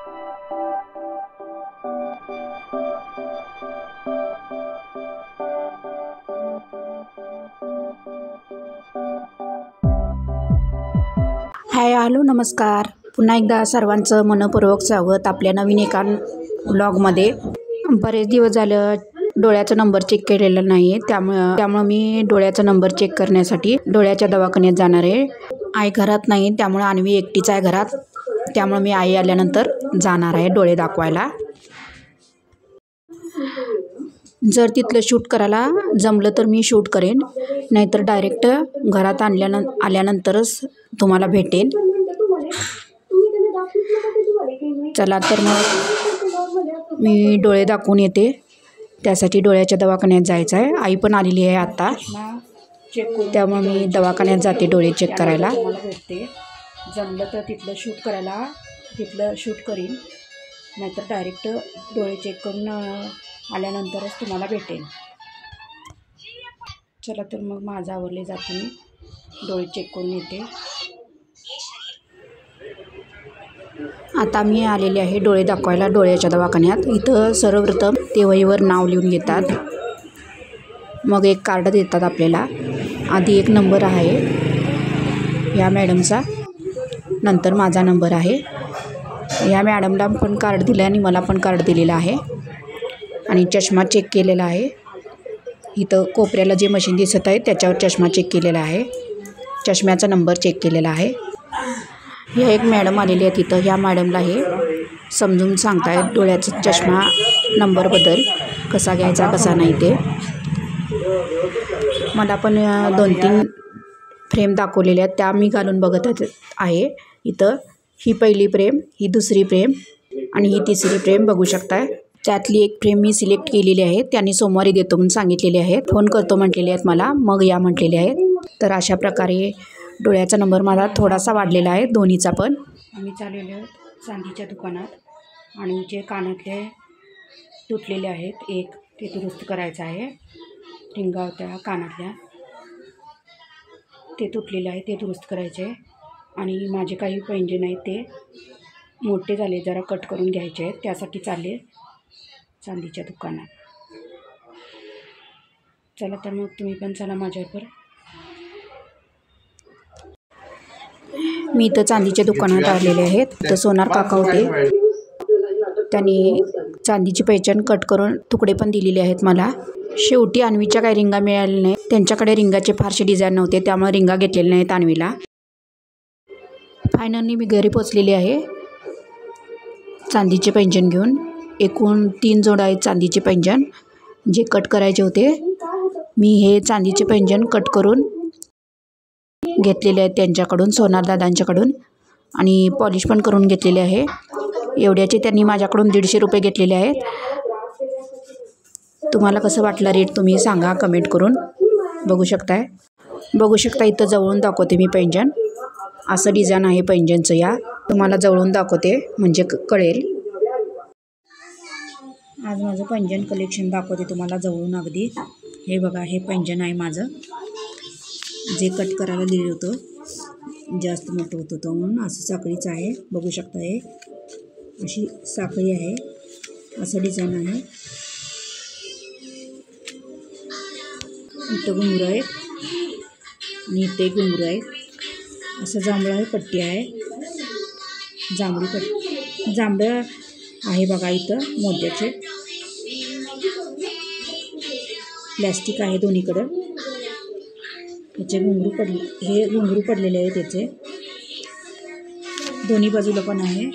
Hi hello नमस्कार. पुन्हा एकदा सर्वांचं मनपूर्वक स्वागत आपल्या नवीन एका व्लॉगमध्ये. बरेच दिवस झालं डोळ्याचा नंबर चेक केलेला नाही आहे, त्यामुळं मी डोळ्याचा नंबर चेक करण्यासाठी डोळ्याच्या दवाखान्यात जाणार आहे. आई घरात नाही, त्यामुळे अन्वी एकटीच आहे घरात, त्यामुळे मी आई आल्यानंतर जाणार आहे डोळे दाखवायला. जर तिथलं शूट करायला जमलं तर मी शूट करेन, नाहीतर डायरेक्ट घरात आल्यानंतरच तुम्हाला भेटेन. चला तर मग मी डोळे दाखवून येते. त्यासाठी डोळ्याच्या दवाखान्यात जायचं आहे. आई पण आलेली आहे आत्ता, त्यामुळे मी दवाखान्यात जाते डोळे चेक करायला. भेटते जमलं तर तिथलं शूट करीन, नाहीतर डायरेक्ट डोळे चेक करून आल्यानंतरच तुम्हाला भेटेल. चला तर मग माझं आवरले जाते, मी डोळे चेक करून येते. आता मी आलेले आहे डोळे दाखवायला डोळ्याच्या दवाखान्यात. इथं सर्वप्रथम ते वहीवर नाव लिहून घेतात, मग एक कार्ड देतात आपल्याला. आधी एक नंबर आहे या मॅडमचा, नंतर माझा नंबर आहे. या मॅडमला पण कार्ड दिलं आणि मला पण कार्ड दिलेलं आहे. आणि चष्मा चेक केलेला आहे. इथं कोपऱ्याला जे मशीन दिसत आहे त्याच्यावर चष्मा चेक केलेला आहे. चष्म्याचा नंबर चेक केलेला आहे. ह्या एक मॅडम आलेली आहे तिथं. ह्या मॅडमला हे समजून सांगतायत डोळ्याचा चष्मा नंबरबद्दल, कसा घ्यायचा कसा नाही ते. मला पण 2-3 फ्रेम दाखवलेल्या आहेत, त्या मी घालून बघत आहे. इथं ही पहिली फ्रेम, ही दुसरी फ्रेम आणि ही तिसरी फ्रेम बघू शकताय. त्यातली एक फ्रेम मी सिलेक्ट केलेली आहे. त्यांनी सोमवारी देतो म्हणून सांगितलेले आहेत, फोन करतो म्हटलेले आहेत मला, मग या म्हटलेले आहेत. तर अशा प्रकारे डोळ्याचा नंबर माझा थोडासा वाढलेला आहे, दोन्हीचा पण. आम्ही चाललेलो आहोत चांदीच्या दुकानात आणि जे कानातले तुटलेले आहेत ते दुरुस्त करायचं आहे. रिंगा होत्या कानातल्या, ते तुटलेले आहे, ते दुरुस्त करायचे आहे. आणि माझे काही पैंजण आहेत ते मोठे झाले, जरा कट करून घ्यायचे आहेत, त्यासाठी चालले चांदीच्या दुकानात. चला तर मग तुम्ही पण चला माझ्याबरोबर. मी इथं चांदीच्या दुकानात आलेले आहेत. तर सोनार काका होते, त्यांनी चांदीची पैंजण कट करून तुकडे पण दिलेले आहेत मला. शेवटी अन्वीच्या काही रिंगा मिळाल्या नाही, त्यांच्याकडे रिंगाचे फारसे डिझाईन नव्हते, त्यामुळे रिंगा घेतलेल्या नाहीत अन्वीला. फायनली मी घरी पोचलेली आहे चांदीचे पैंजण घेऊन. एकूण 3 जोड आहेत चांदीचे पैंजण जे कट करायचे होते. मी हे चांदीचे पैंजण कट करून घेतलेले आहेत त्यांच्याकडून, सोनार दादांच्याकडून, आणि पॉलिश पण करून घेतलेले आहे. एवढ्याचे त्यांनी माझ्याकडून 150 रुपये घेतलेले आहेत. तुम्हाला कसं वाटलं रेट तुम्ही सांगा कमेंट करून. बघू शकता इथं जवळून दाखवते मी पैंजण. असं डिझाईन आहे पैंजणचं. या तुम्हाला जवळून दाखवते म्हणजे कळेल. आज माझं पैंजण कलेक्शन दाखवते तुम्हाला जवळून अगदी. हे बघा, हे पैंजण आहे माझं, जे कट करायला दिलं होतं, जास्त मोठं होतं तो म्हणून. असं साखळीचं आहे, बघू शकता. हे अशी साखळी आहे, असं डिझाईन आहे. इथं घुंगरू आहे आणि इथे घुंगरू आहे. असं जांभळं आहे, पट्टी आहे, जांभळं आहे बघा. इथं मोत्याचे प्लॅस्टिक आहे दोन्हीकडं. त्याचे घुंगरू पडलेले आहे, त्याचे दोन्ही बाजूला पण आहे.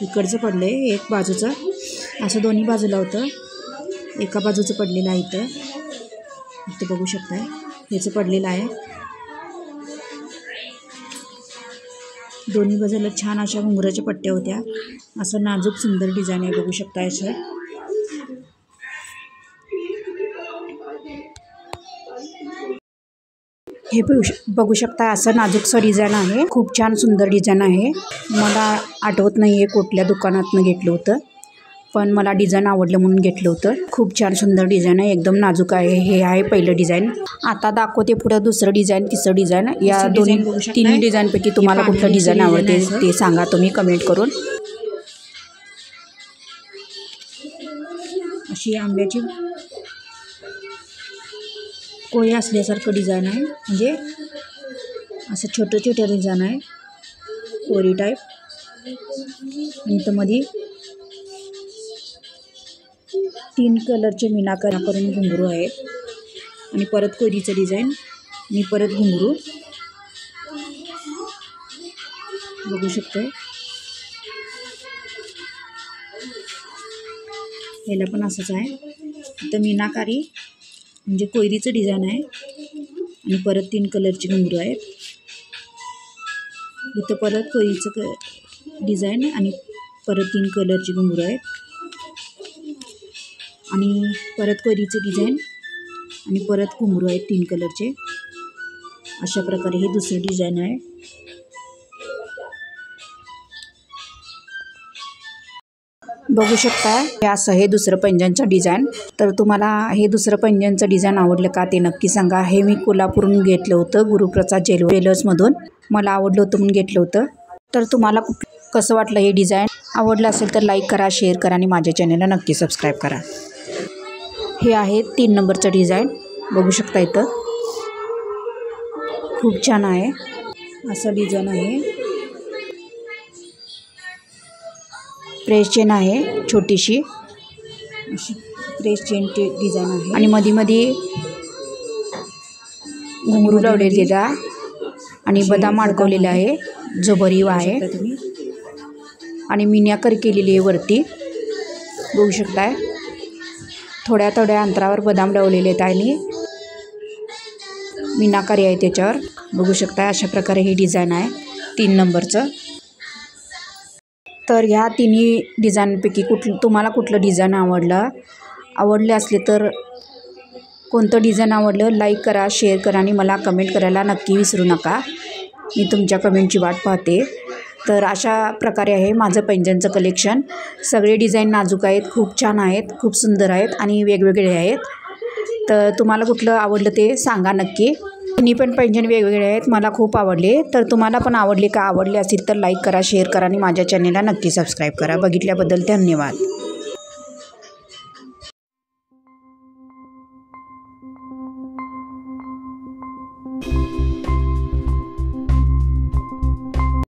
इकडचं पडलं आहे एक बाजूचं, असं दोन्ही बाजूला होतं. एका बाजूचं पडलेलं आहे इथं बघू शकताय, ह्याचं पडलेलं आहे. दोन्ही बाजूला छान अशा घुंगराच्या पट्ट्या होत्या. असं नाजूक सुंदर डिझाईन आहे, बघू शकताय. असं हे बघू शकता, असं नाजूकसं डिझाईन आहे. खूप छान सुंदर डिझाईन आहे. मला आठवत नाही आहे कुठल्या दुकानातनं घेतलं होतं, पण मला डिझाईन आवडलं म्हणून घेतलं होतं. खूप छान सुंदर डिझाईन आहे, एकदम नाजूक आहे. हे आहे पहिलं डिझाईन. आता दाखवते पुढं दुसरं डिझाईन, तिसरं डिझाईन. या तिन्ही डिझाईनपैकी तुम्हाला कुठलं डिझाईन आवडते ते सांगा तुम्ही कमेंट करून. अशी आंब्याची कोळी असल्यासारखं डिझाईन आहे, म्हणजे असं छोटं छोटं डिझाईन आहे कोरी टाईप. आणि इथं मध्ये 3 कलरचे मीनाकार करून घुंगरू आहेत आणि परत कोरीचं डिझाईन आणि परत घुंगरू बघू शकतोय. ह्याला पण असंच आहे. इथं मीनाकारी म्हणजे कोयरीचं डिझाईन आहे आणि परत 3 कलरची घुंगरू आहेत. इथं परत कोयरीचं डिझाईन आणि परत 3 कलरची घुंगरू आहेत आणि परत कोयरीचं डिझाईन आणि परत घुंगरू आहेत 3 कलरचे. अशा प्रकारे हे दुसरी डिझाईन आहे. बघू शकता हे असं हे दुसरं पैंजणचं डिझाईन. तर तुम्हाला हे दुसरं पैंजणचं डिझाईन आवडलं का ते नक्की सांगा. हे मी कोल्हापूरहून घेतलं होतं, गुरुप्रसाद ज्वेलर्समधून. मला आवडलं होतं म्हणून घेतलं होतं. तर तुम्हाला कसं वाटलं हे डिझाईन? आवडलं असेल तर लाईक करा, शेअर करा आणि माझ्या चॅनलला नक्की सबस्क्राईब करा. हे आहे 3 नंबरचं डिझाईन. बघू शकता इथं खूप छान आहे, असं डिझाईन आहे. प्रेस चेन आहे छोटीशी, अशी प्रेस चेन डिझाईन आहे आणि मध्ये मध्ये घुंगरू लावलेले त्याला आणि बदाम अडकवलेला आहे जो भरीव आहे आणि मिन्याकर केलेली आहे वरती. बघू शकताय थोड्या थोड्या अंतरावर बदाम लावलेले आहेत आणि मीनाकारी आहे त्याच्यावर. बघू शकताय अशा प्रकारे ही डिझाईन आहे 3 नंबरचं. तर ह्या तिन्ही डिझाईनपैकी तुम्हाला कुठलं डिझाईन आवडले असले तर कोणतं डिझाईन आवडलं लाईक करा, शेअर करा आणि मला कमेंट करायला नक्की विसरू नका. मी तुमच्या कमेंटची वाट पाहते. तर अशा प्रकारे आहे माझं पैंजणचं कलेक्शन. सगळे डिझाईन नाजूक आहेत, खूप छान आहेत, खूप सुंदर आहेत आणि वेगवेगळे आहेत. तर तुम्हाला कुठलं आवडलं ते सांगा नक्की. तिन्ही पण पैंजण वेगवेगळे आहेत, मला खूप आवडले. तर तुम्हाला पण आवडले का? आवडले असेल तर लाईक करा, शेअर करा आणि माझ्या चॅनलला नक्की सबस्क्राईब करा. बघितल्याबद्दल धन्यवाद.